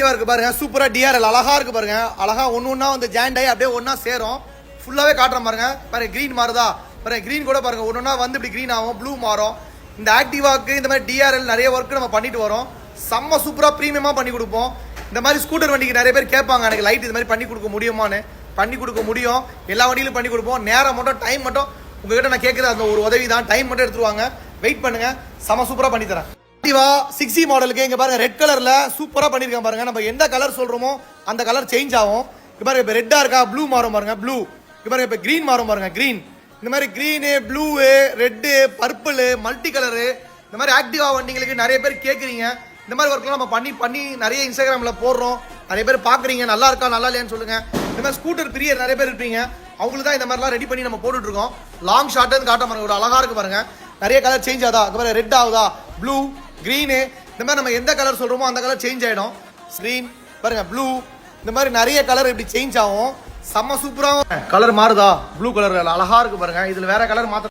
இருக்கு பாருங்க, சூப்பரா டிஆர்எல் அழகா இருக்கு பாருங்க. அழகா ஒன்னா வந்து ஜாயிண்ட் ஆகி அப்படியே ஒன்னா சேரும். ஃபுல்லாவே காட்டுற பாருங்க. பாருங்க கிரீன் மாறுதா பாருங்க, கிரீன் கூட பாருங்க ஒன்னா வந்து இப்படி கிரீன் ஆகும், ப்ளூ மாறும். இந்த ஆக்டிவாக்கு இந்த மாதிரி டிஆர்எல் நிறைய ஒர்க் நம்ம பண்ணிட்டு வரோம். செம்ம சூப்பரா பிரீமியமா பண்ணி கொடுப்போம். இந்த மாதிரி ஸ்கூட்டர் வண்டிக்கு நிறைய பேர் கேட்பாங்க, எனக்கு லைட் இது மாதிரி பண்ணி கொடுக்க முடியுமான்னு. பண்ணி கொடுக்க முடியும், எல்லா வண்டியிலும் பண்ணி கொடுப்போம். நேரம் மட்டும் டைம் மட்டும் உங்ககிட்ட நான் கேட்குறது அந்த ஒரு உதவி தான். டைம் மட்டும் எடுத்துருவாங்க, வெயிட் பண்ணுங்க, செம சூப்பரா பண்ணி தரேன். ஆக்டிவா 6E மாடலுக்கு இங்க பாருங்க ரெட் கலர்ல சூப்பரா பண்ணிருக்கேன் பாருங்க. நம்ம எந்த கலர் சொல்றோமோ அந்த கலர் சேஞ்ச் ஆகும். இங்க பாருங்க, இப்ப ரெட்டா இருக்கா, ப்ளூ மாறும் பாருங்க, ப்ளூ. இங்க பாருங்க, இப்ப கிரீன் மாறும் பாருங்க, கிரீன். இந்த மாதிரி green, blue, red, purple, multi colour, இந்த மாதிரி ஆக்டிவா வண்டிங்களுக்கு நிறைய பேர் கேட்குறீங்க. இந்த மாதிரி ஒர்க்லாம் நம்ம பண்ணி நிறைய இன்ஸ்டாகிராம்ல போடுறோம். நிறைய பேர் பாக்குறீங்க, நல்லா இருக்கா நல்லா இல்லையான்னு சொல்லுங்க. இந்த மாதிரி ஸ்கூட்டர் பிரியர் நிறைய பேர் இருப்பீங்க, அவங்களுக்கு தான் இந்த மாதிரிலாம் ரெடி பண்ணி நம்ம போட்டுட்டு இருக்கோம். லாங் ஷார்ட் காட்ட பாருங்க, ஒரு அழகா இருக்கு பாருங்க. நிறைய கலர் சேஞ்ச் ஆகுதா, பாருங்க ரெட் ஆகுதா, ப்ளூ, கிரீனு, இந்த மாதிரி நம்ம எந்த கலர் சொல்றோமோ அந்த கலர் சேஞ்ச் ஆயிடும். ஸ்கிரீன் பாருங்க, ப்ளூ, இந்த மாதிரி நிறைய கலர் இப்படி சேஞ்ச் ஆகும். செம்ம சூப்பரா கலர் மாறுதா, ப்ளூ கலர் அழகா இருக்கு பாருங்க. இதுல வேற கலர் மாத்த